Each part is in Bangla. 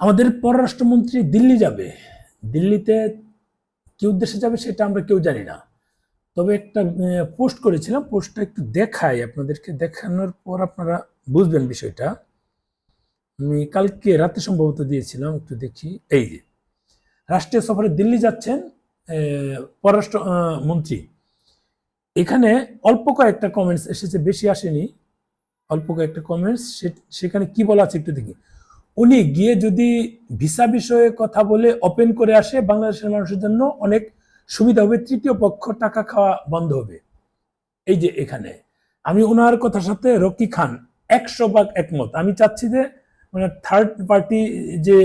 আমাদের পররাষ্ট্রমন্ত্রী দিল্লি যাবে। দিল্লিতে কি উদ্দেশ্যে যাবে সেটা আমরা কেউ জানি না। তবে একটা পোস্ট করেছিলাম, পোস্টটা একটু দেখাই আপনাদেরকে, দেখানোর পর আপনারা বুঝবেন বিষয়টা। আমি কালকে রাতে সম্ভবত দিয়েছিলাম, একটু দেখি। এই যে রাষ্ট্রীয় সফরে দিল্লি যাচ্ছেন পররাষ্ট্র মন্ত্রী। এখানে অল্প কয়েকটা কমেন্টস এসেছে, বেশি আসেনি, অল্প কয়েকটা কমেন্টস। সেখানে কি বলা আছে একটু দেখি। উনি গিয়ে যদি ভিসা বিষয়ে কথা বলে ওপেন করে আসে, বাংলাদেশের মানুষের জন্য অনেক সুবিধা হবে, তৃতীয় পক্ষ টাকা খাওয়া বন্ধ হবে। এই যে এখানে আমি ওনার কথার সাথে রকি খান 100% একমত। আমি চাচ্ছি যে মানে থার্ড পার্টি যে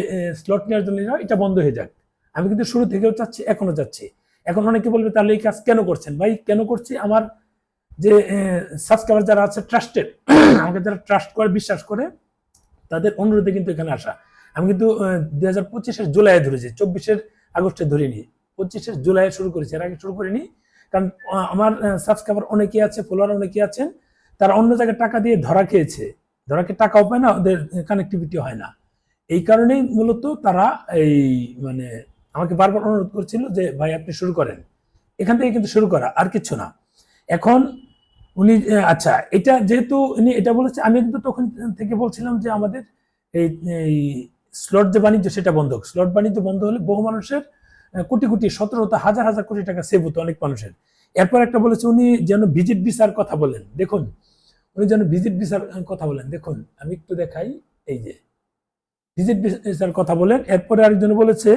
স্লট নেওয়ার জন্য এটা বন্ধ হয়ে যাক। আমি কিন্তু শুরু থেকেও চাচ্ছি, এখনো চাচ্ছি। এখন অনেকে বলবে তাহলে এই কাজ কেন করছেন? ভাই কেন করছি, আমার যে সাবস্ক্রাইবার যারা আছে ট্রাস্টেড, আমাকে যারা ট্রাস্ট করে, বিশ্বাস করে, তাদের অনুরোধে কিন্তু এখানে আসা। আমি কিন্তু 2025-এর জুলাইয়ে ধরেছি, 24-এর আগস্টে ধরিনি, 25-এর জুলাইয়ে শুরু করেছি, এর আগে শুরু করিনি। কারণ আমার সাবস্ক্রাইবার অনেকে আছে, ফলোয়ার অনেকে আছেন, তারা অন্য জায়গায় টাকা দিয়ে ধরা খেয়েছে, ধরাকে টাকাও পায় না, ওদের কানেক্টিভিটি হয় না। এই কারণেই মূলত তারা এই মানে আমাকে বারবার অনুরোধ করছিল যে ভাই আপনি শুরু করেন। এখান থেকে কিন্তু শুরু করা, আর কিছু না। এখন উনি আচ্ছা, এটা যেহেতু উনি এটা বলেছে, আমি কিন্তু তখন থেকে বলছিলাম যে আমাদের এই স্লট যে বাণিজ্য সেটা বন্ধ হোক। স্লট বাণিজ্য বন্ধ হলে বহু মানুষের কোটি কোটি, 17 হাজার হাজার কোটি টাকা সেভ হতো অনেক মানুষের। এরপর একটা বলেছে উনি যেন ভিজিট ভিসার কথা বলেন। দেখুন, উনি যেন ভিজিট ভিসার কথা বলেন। দেখুন আমি একটু দেখাই, এই যে ভিজিট ভিসার কথা বলেন। এরপরে আরেকজন বলেছে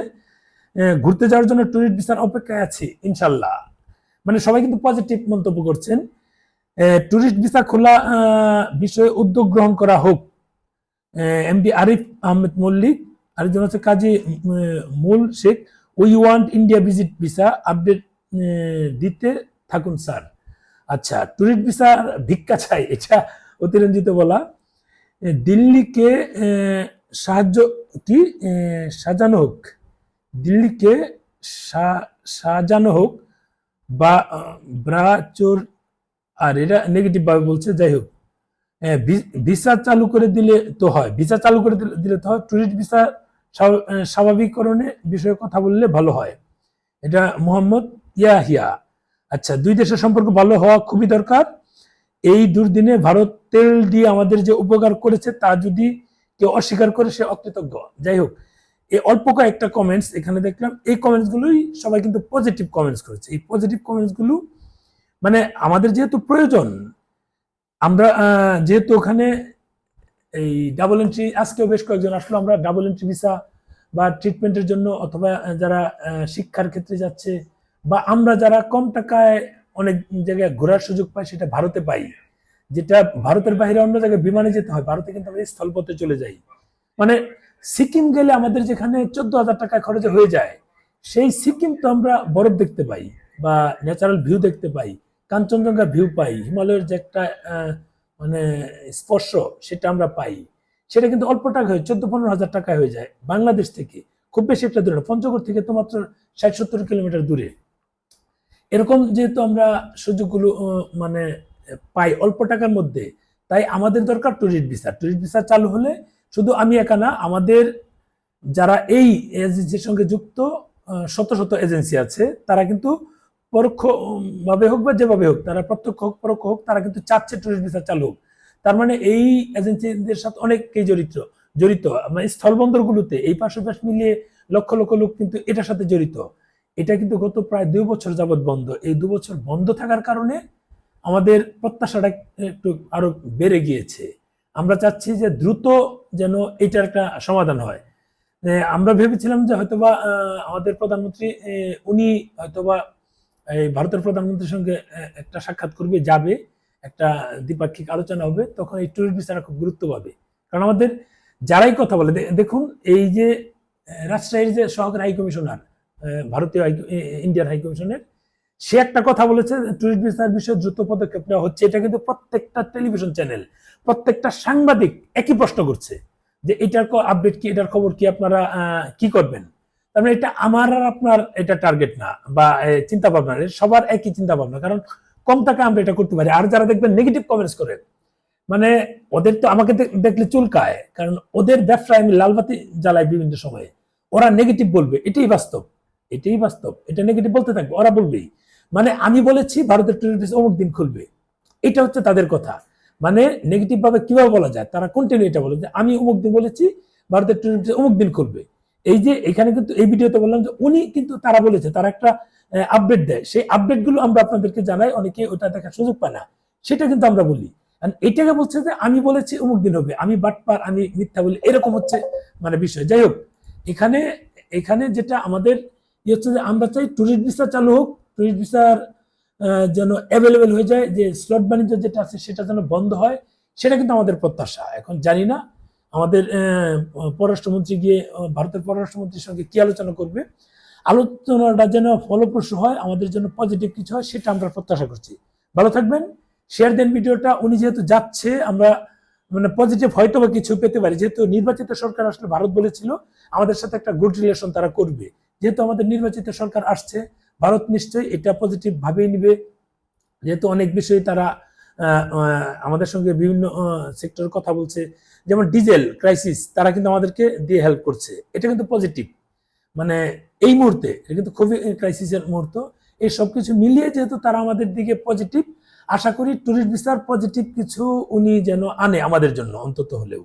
ঘুরতে যাওয়ার জন্য ট্যুরিস্ট ভিসার অপেক্ষায় আছি ইনশাল্লাহ। মানে সবাই কিন্তু পজিটিভ মন্তব্য করছেন। ট্যুরিস্ট ভিসা খোলা বিষয়ে উদ্যোগ গ্রহণ করা হোক। এমডি আরিফ আহমেদ মল্লিক, আরেকজন হচ্ছে কাজী মূল Sheikh. We want India visit visa update দিতে থাকুন স্যার। আচ্ছা, ট্যুরিস্ট ভিসা ভিক্ষা চাই, এটা অতিরঞ্জিত বলা। দিল্লিকে সাহায্য কি সাজানো হোক, দিল্লিকে সাজানো হোক বা ব্রাচোর, আর এটা নেগেটিভ ভাবে বলছে। যাই হোক, ভিসা চালু করে দিলে তো হয়, ভিসা চালু করে দিলে তো হয়, টুরিস্ট ভিসা স্বাভাবিকরণে বিষয়ে কথা বললে ভালো হয়। এটা মোহাম্মদ ইয়াহিয়া। আচ্ছা, দুই দেশের সম্পর্ক ভালো হওয়া খুবই দরকার। এই দুর্দিনে ভারত তেল দিয়ে আমাদের যে উপকার করেছে তা যদি কেউ অস্বীকার করে সে অকৃতজ্ঞ। যাই হোক, এই অল্প কয়েকটা কমেন্টস এখানে দেখলাম, এই কমেন্টস গুলোই সবাই কিন্তু পজিটিভ কমেন্টস করেছে। এই পজিটিভ কমেন্টস গুলো মানে আমাদের যেহেতু প্রয়োজন, আমরা যেহেতু ওখানে এই ডাবল এন্ট্রি, আজকেও বেশ কয়েকজন আসলো, আমরা ডাবল এন্ট্রি ভিসা বা ট্রিটমেন্টের জন্য, অথবা যারা শিক্ষার ক্ষেত্রে যাচ্ছে, বা আমরা যারা কম টাকায় অনেক জায়গায় ঘোরার সুযোগ পাই, সেটা ভারতে পাই। যেটা ভারতের বাইরে অন্য জায়গায় বিমানে যেতে হয়, ভারতে কিন্তু আমরা স্থলপথে চলে যাই। মানে সিকিম গেলে আমাদের যেখানে 14,000 টাকা খরচে হয়ে যায়, সেই সিকিম তো আমরা বরফ দেখতে পাই, বা ন্যাচারাল ভিউ দেখতে পাই, কাঞ্চনজঙ্ঘা ভিউ পাই, হিমালয়ের যে একটা মানে স্পর্শ সেটা আমরা পাই। সেটা কিন্তু অল্প টাকা হয়, 14-15 হাজার টাকায় হয়ে যায় বাংলাদেশ থেকে। খুব বেশি একটা দূরে, পঞ্চগড় থেকে তো মাত্র 60-70 কিলোমিটার দূরে। এরকম যেহেতু আমরা সুযোগগুলো মানে পাই অল্প টাকার মধ্যে, তাই আমাদের দরকার ট্যুরিস্ট ভিসা। ট্যুরিস্ট ভিসা চালু হলে শুধু আমি একা না, আমাদের যারা এই এজেন্সির সঙ্গে যুক্ত শত শত এজেন্সি আছে, তারা কিন্তু পরোক্ষ ভাবে হোক বা যেভাবে হোক, তারা প্রত্যক্ষ হোক পরোক্ষ হোক, তারা কিন্তু চাচ্ছে ট্যুরিস্ট ভিসা চালু হোক। তার মানে এই এজেন্সিদের সাথে অনেকেই জড়িত মানে স্থলবন্দরগুলোতে এই পাশাপাশি মিলিয়ে লক্ষ লক্ষ লোক কিন্তু এটার সাথে জড়িত। এটা কিন্তু গত প্রায় 2 বছর যাবৎ বন্ধ। এই 2 বছর বন্ধ থাকার কারণে আমাদের প্রত্যাশাটা একটু আরো বেড়ে গিয়েছে। আমরা চাচ্ছি যে দ্রুত যেন এটার একটা সমাধান হয়। আমরা ভেবেছিলাম যে হয়তোবা আমাদের প্রধানমন্ত্রী উনি হয়তোবা এই ভারতের প্রধানমন্ত্রীর সঙ্গে একটা সাক্ষাৎ করবে, যাবে, একটা দ্বিপাক্ষিক আলোচনা হবে, তখন এই ট্যুরিস্ট ভিসাটা খুব গুরুত্ব পাবে। কারণ আমাদের যারাই কথা বলে, দেখুন এই যে রাজশাহীর যে সহকারী হাই কমিশনার, ভারতীয় ইন্ডিয়ান হাই কমিশনের, সে একটা কথা বলেছে, টুরিস্ট ভিসার বিষয়ে দ্রুত পদক্ষেপ নেওয়া হচ্ছে। এটা কিন্তু প্রত্যেকটা টেলিভিশন চ্যানেল, প্রত্যেকটা সাংবাদিক একই প্রশ্ন করছে যে এটার আপডেট কি, এটার খবর কি, আপনারা কি করবেন। তার মানে এটা আমার আর আপনার এটা টার্গেট না, বা চিন্তা ভাবনা, সবার একই চিন্তা ভাবনা। কারণ কম টাকা আমরা এটা করতে পারি। আর যারা দেখবেন নেগেটিভ কমেন্টস করে, মানে ওদের তো আমাকে দেখলে চুলকায়, কারণ ওদের ব্যবসায় আমি লালবাতি জ্বালাই বিভিন্ন সময়ে। ওরা নেগেটিভ বলবে, এটাই বাস্তব, এটাই বাস্তব, এটা নেগেটিভ বলতে থাকবে, ওরা বলবেই। মানে আমি বলেছি ভারতের টুরিস্ট ভিসা অমুক দিন খুলবে, এটা হচ্ছে তাদের কথা। মানে নেগেটিভ ভাবে কিভাবে বলা যায়, তারা কন্টিনিউ এটা বলে যে আমি অমুক দিন বলেছি ভারতের টুরিস্ট ভিসা অমুক দিন খুলবে। এই যে এখানে কিন্তু এই ভিডিওতে বললাম যে উনি কিন্তু তারা বলেছে, তারা একটা আপডেট দেয়, সেই আপডেট গুলো আমরা আপনাদেরকে জানাই, অনেকে ওটা দেখার সুযোগ পায় না, সেটা কিন্তু আমরা বলি। এটাকে বলছে যে আমি বলেছি অমুক দিন হবে, আমি বাটপার, আমি মিথ্যা বলি, এরকম হচ্ছে মানে বিষয়। যাই হোক, এখানে এখানে যেটা আমাদের হচ্ছে যে আমরা চাই টুরিস্ট ভিসা চালু হোক, টুরিস্ট ভিসার যেন অ্যাভেলেবেল হয়ে যায়, যে স্লট বাণিজ্য যেটা আছে সেটা যেন বন্ধ হয়, সেটা কিন্তু আমাদের প্রত্যাশা। এখন জানি না আমাদের পররাষ্ট্রমন্ত্রী গিয়ে ভারতের পররাষ্ট্রমন্ত্রীর সঙ্গে কি আলোচনা করবে, আলোচনাটা যেন ফলপ্রসূ হয়, আমাদের জন্য পজিটিভ কিছু হয়, সেটা আমরা প্রত্যাশা করছি। ভালো থাকবেন, শেয়ার দেন ভিডিওটা। উনি যেহেতু যাচ্ছে, আমরা মানে পজিটিভ হয়তো বা কিছু পেতে পারি, যেহেতু নির্বাচিত সরকার আসলে ভারত বলেছিল আমাদের সাথে একটা গুড রিলেশন তারা করবে, যেহেতু আমাদের নির্বাচিত সরকার আসছে, ভারত নিশ্চয়ই এটা পজিটিভ ভাবেই নিবে, যেহেতু অনেক বিষয়ে তারা আমাদের সঙ্গে বিভিন্ন সেক্টরের কথা বলছে, যেমন ডিজেল ক্রাইসিস, তারা কিন্তু আমাদেরকে দিয়ে হেল্প করছে, এটা কিন্তু পজিটিভ। মানে এই মুহূর্তে এটা কিন্তু খুবই ক্রাইসিসের মুহূর্ত। এই সবকিছু মিলিয়ে যেহেতু তারা আমাদের দিকে পজিটিভ, আশা করি টুরিস্ট ভিসার পজিটিভ কিছু উনি যেন আনে আমাদের জন্য অন্তত হলেও।